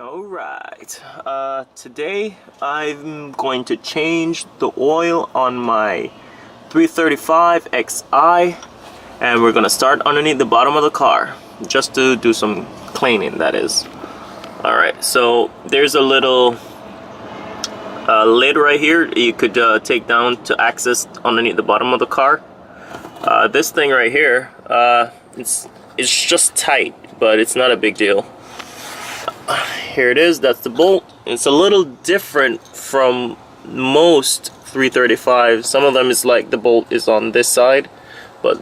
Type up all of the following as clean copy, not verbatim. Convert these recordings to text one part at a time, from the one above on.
Alright, today I'm going to change the oil on my 335 XI, and we're gonna start underneath the bottom of the car just to do some cleaning, that is. Alright, so there's a little lid right here you could take down to access underneath the bottom of the car. This thing right here, it's just tight, but it's not a big deal. Here it is, that's the bolt. It's a little different from most 335. Some of them is like the bolt is on this side, but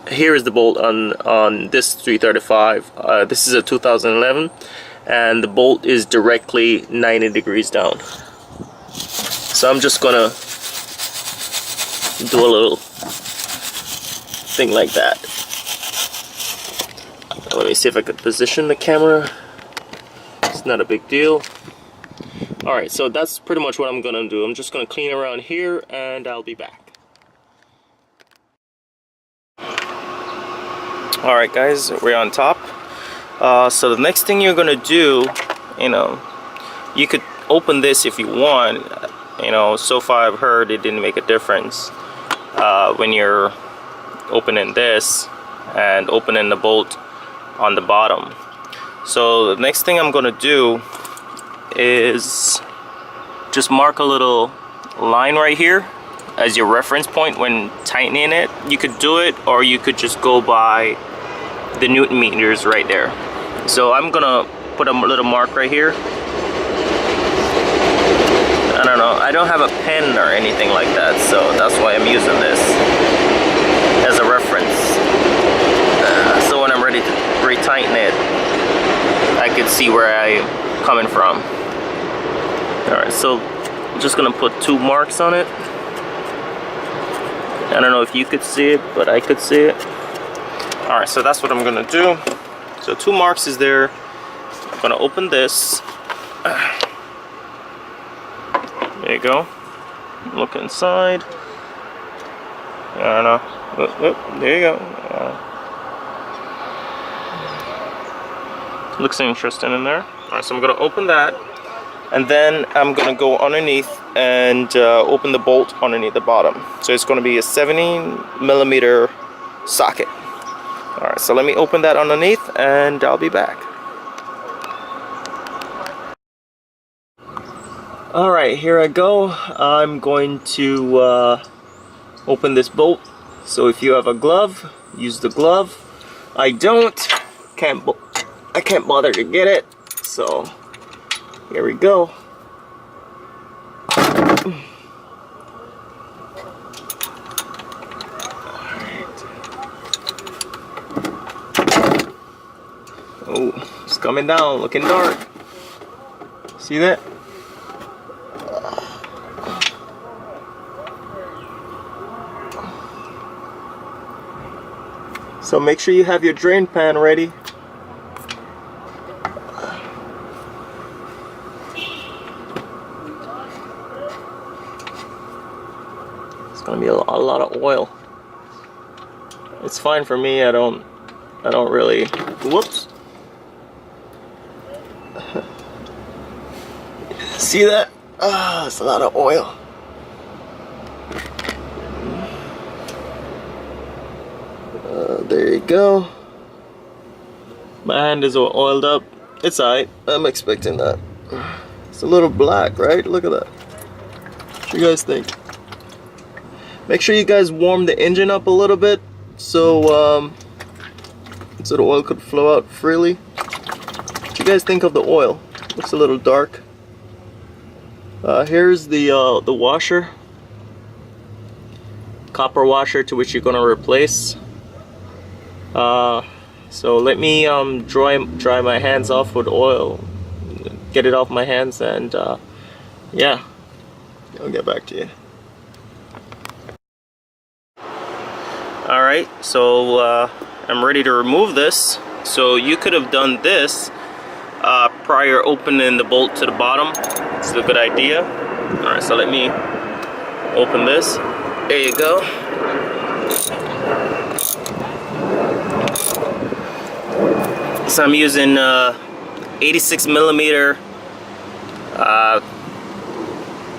here is the bolt on this 335. This is a 2011, and the bolt is directly 90 degrees down. So I'm just gonna do a little thing like that. Let me see if I could position the camera. It's not a big deal. Alright, so that's pretty much what I'm gonna do. I'm just gonna clean around here and I'll be back. Alright guys, we're on top. So the next thing you're gonna do, you could open this if you want. So far I've heard it didn't make a difference when you're opening this and opening the bolt on the bottom. So the next thing I'm gonna do is just mark a little line right here as your reference point when tightening it. You could do it, or you could just go by the Newton meters right there. So I'm gonna put a little mark right here. I don't know, I don't have a pen or anything like that, so that's why I'm using this as a reference. So when I'm ready to retighten it, I can see where I'm coming from. Alright, so I'm just gonna put 2 marks on it. I don't know if you could see it, but I could see it. Alright, so that's what I'm gonna do. So 2 marks is there. I'm gonna open this. There you go. Look inside. I don't know. There you go. Looks interesting in there. Alright, so I'm gonna open that, and then I'm gonna go underneath and open the bolt underneath the bottom. So it's gonna be a 70mm socket. Alright, so let me open that underneath and I'll be back. Alright, here I go. I'm going to open this bolt. So if you have a glove, use the glove. I don't. I can't bother to get it. So here we go. Oh, it's coming down, looking dark. See that? So make sure you have your drain pan ready. It's gonna be a lot of oil. It's fine for me. I don't really. Whoops. See that? Ah, it's a lot of oil. There you go. My hand is all oiled up. It's alright. I'm expecting that. It's a little black, right? Look at that. What do you guys think? Make sure you guys warm the engine up a little bit so the oil could flow out freely. What do you guys think of the oil? Looks a little dark. Here's the washer, copper washer, to which you're gonna replace. So let me dry my hands off with oil, get it off my hands, and yeah, I'll get back to you. Alright, so I'm ready to remove this. So you could have done this prior opening the bolt to the bottom. It's a good idea. Alright, so let me open this. There you go. So I'm using 86 millimeter,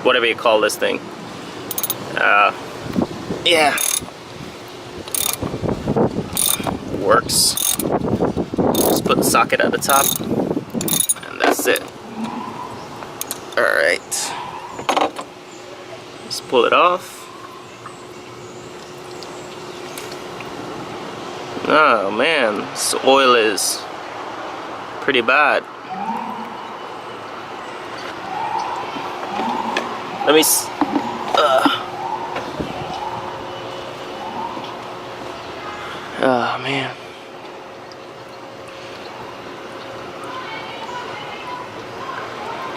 whatever you call this thing. Yeah, works. Just put the socket at the top, and that's it. All right, just pull it off. Oh man, this oil is pretty bad. Let me oh man.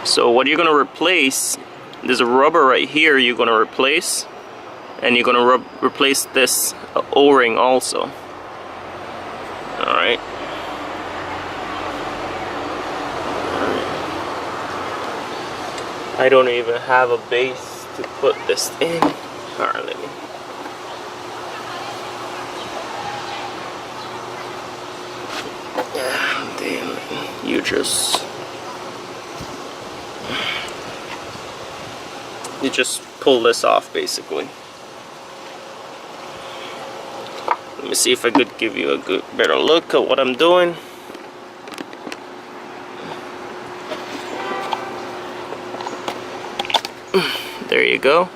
So what you're gonna replace, there's a rubber right here you're gonna replace, and you're gonna replace this O-ring also. Alright. I don't even have a base to put this in. Alright, let me. Damn, you just pull this off basically. Let me see if I could give you a better look at what I'm doing. There you go.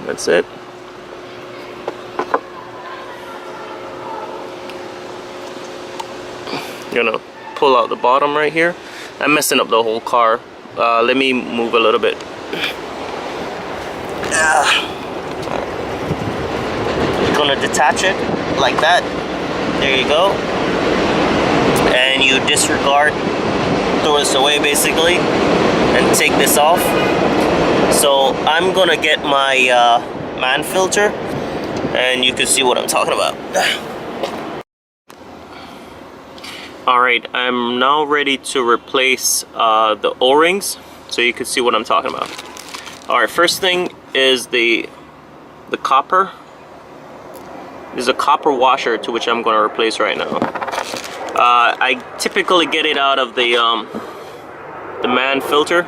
That's it. You're gonna pull out the bottom right here. I'm messing up the whole car. Let me move a little bit. You're gonna detach it like that. There you go. And you disregard, throw this away basically, and take this off. So I'm gonna get my man filter, and you can see what I'm talking about. Alright, I'm now ready to replace the O-rings, so you can see what I'm talking about. Alright, first thing is the copper. There's a copper washer to which I'm going to replace right now. I typically get it out of the man filter.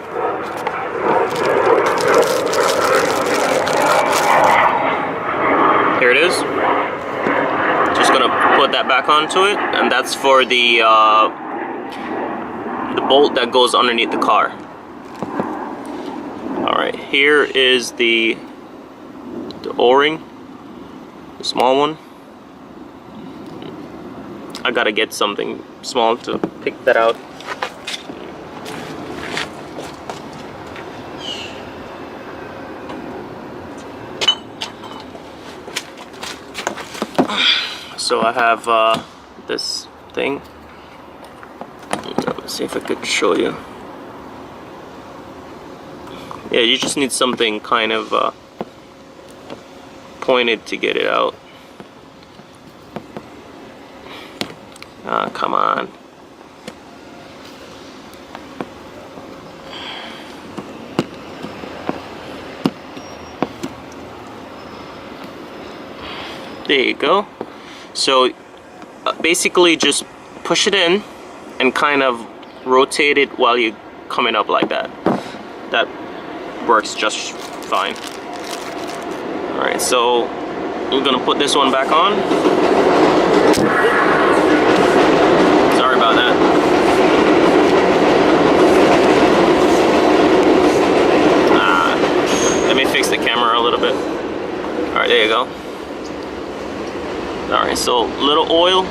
Here it is. Just gonna put that back onto it, and that's for the bolt that goes underneath the car. All right, here is the O-ring, the small one. I gotta get something small to pick that out. So I have this thing. Let's see if I could show you. Yeah, you just need something kind of pointed to get it out. Come on. There you go. So basically just push it in and kind of rotate it while you're coming up like that. That works just fine. Alright, so we're gonna put this one back on. Sorry about that. Let me fix the camera a little bit. Alright, there you go. Alright, so little oil,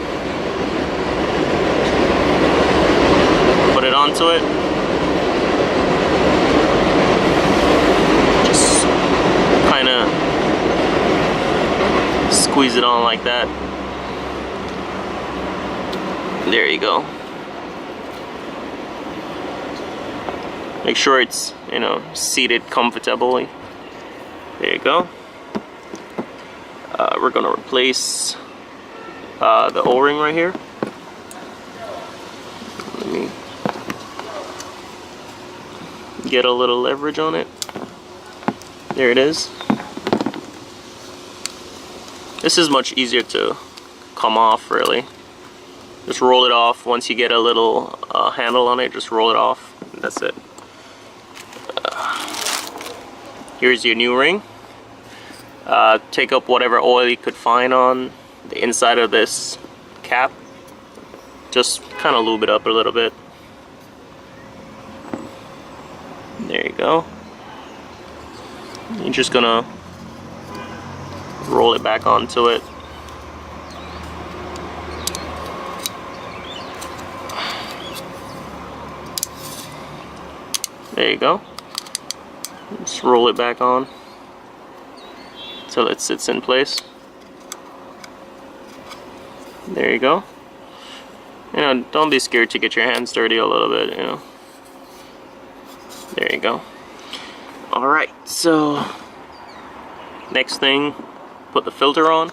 put it onto it, just kind of squeeze it on like that. There you go. Make sure it's, you know, seated comfortably. There you go. We're gonna replace the O-ring right here. Let me get a little leverage on it. There it is. This is much easier to come off, really. Just roll it off. Once you get a little handle on it, just roll it off. That's it. Here's your new ring. Take up whatever oil you could find on the inside of this cap. Just kind of lube it up a little bit. There you go. You're just gonna roll it back onto it. There you go. Just roll it back on until it sits in place. There you go. You know, don't be scared to get your hands dirty a little bit, you know. There you go. Alright, so next thing, put the filter on.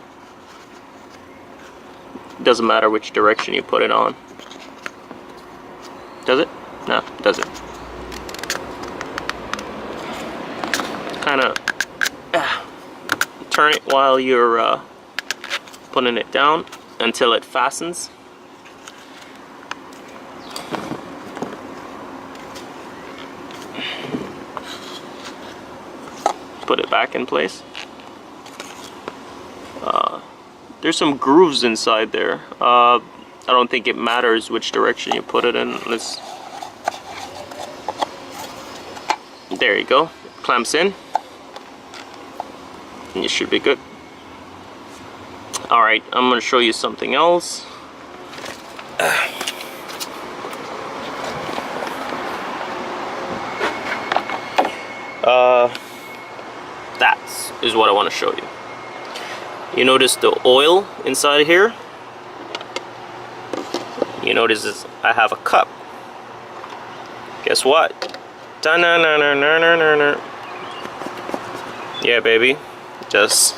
Doesn't matter which direction you put it on. Does it? No, does it. Kind of turn it while you're putting it down until it fastens. Put it back in place. There's some grooves inside there. I don't think it matters which direction you put it in. There you go. Clamps in. And you should be good. Alright, I'm going to show you something else. That is what I want to show you. You notice the oil inside here? You notice I have a cup. Guess what? Da-na-na-na-na-na-na. Yeah, baby. Just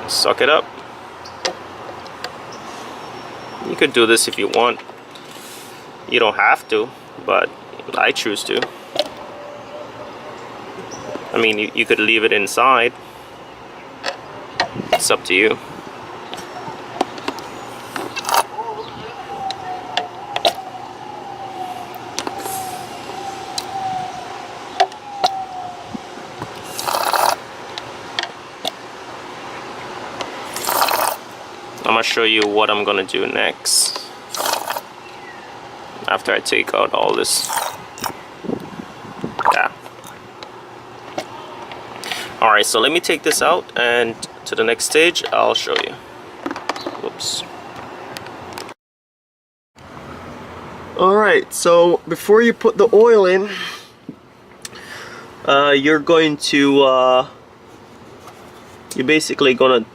suck it up. You could do this if you want. You don't have to, but I choose to. I mean, you could leave it inside. It's up to you. I'm gonna show you what I'm gonna do next after I take out all this. Yeah. Alright, so let me take this out, and to the next stage I'll show you. Whoops. Alright, so before you put the oil in, you're going to you're basically gonna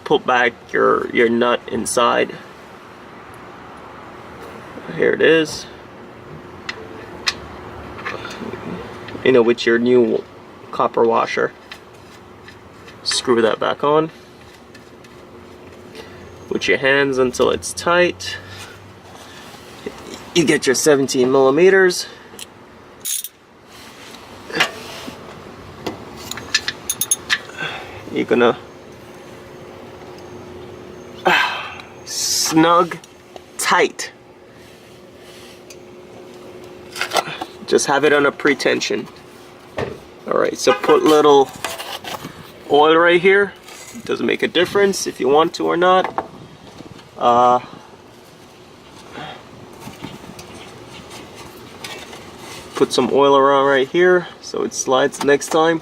put back your nut inside. Here it is. You know, with your new copper washer. Screw that back on. With your hands until it's tight. You get your 17 millimeters. You're gonna snug tight. Just have it on a pretension. Alright, so put little oil right here. Doesn't make a difference if you want to or not. Put some oil around right here so it slides next time.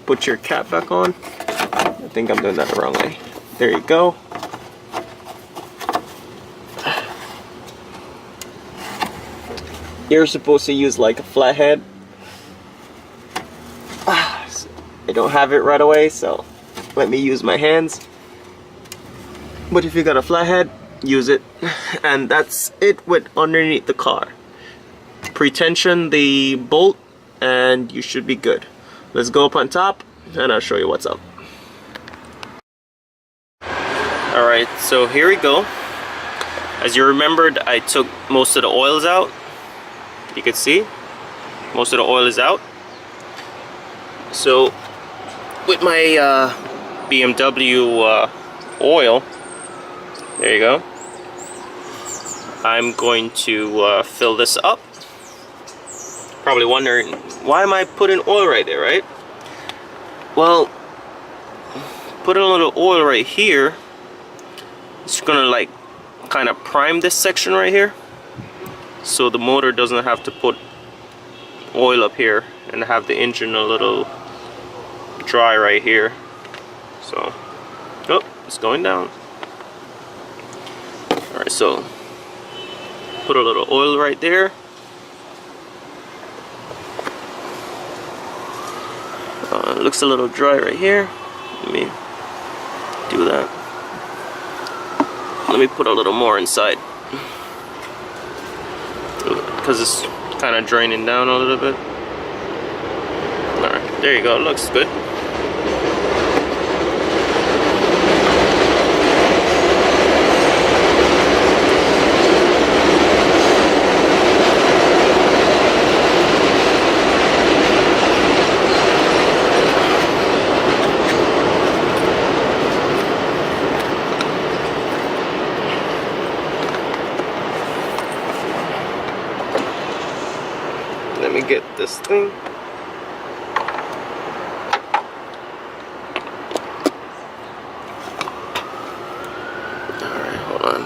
Put your cap back on. I think I'm doing that the wrong way. There you go. You're supposed to use like a flathead. I don't have it right away, so let me use my hands. But if you got a flathead, use it. And that's it with underneath the car. Pretension the bolt and you should be good. Let's go up on top and I'll show you what's up. Alright, so here we go. As you remembered, I took most of the oils out. You can see most of the oil is out. So with my BMW oil. There you go. I'm going to fill this up. Probably wondering, why am I putting oil right there, right? Well, putting a little oil right here, it's gonna like kind of prime this section right here, so the motor doesn't have to put oil up here and have the engine a little dry right here. So, oh, it's going down. Alright, so put a little oil right there. It looks a little dry right here. Let me do that. Let me put a little more inside, because it's kind of draining down a little bit. Alright, there you go. It looks good. Let me get this thing. Alright, hold on.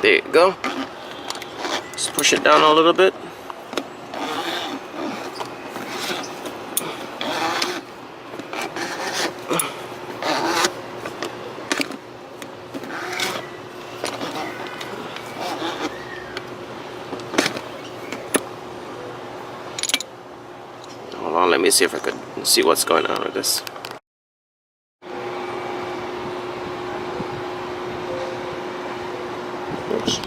There you go. Just push it down a little bit. Hold on, let me see if I could see what's going on with this. Oops.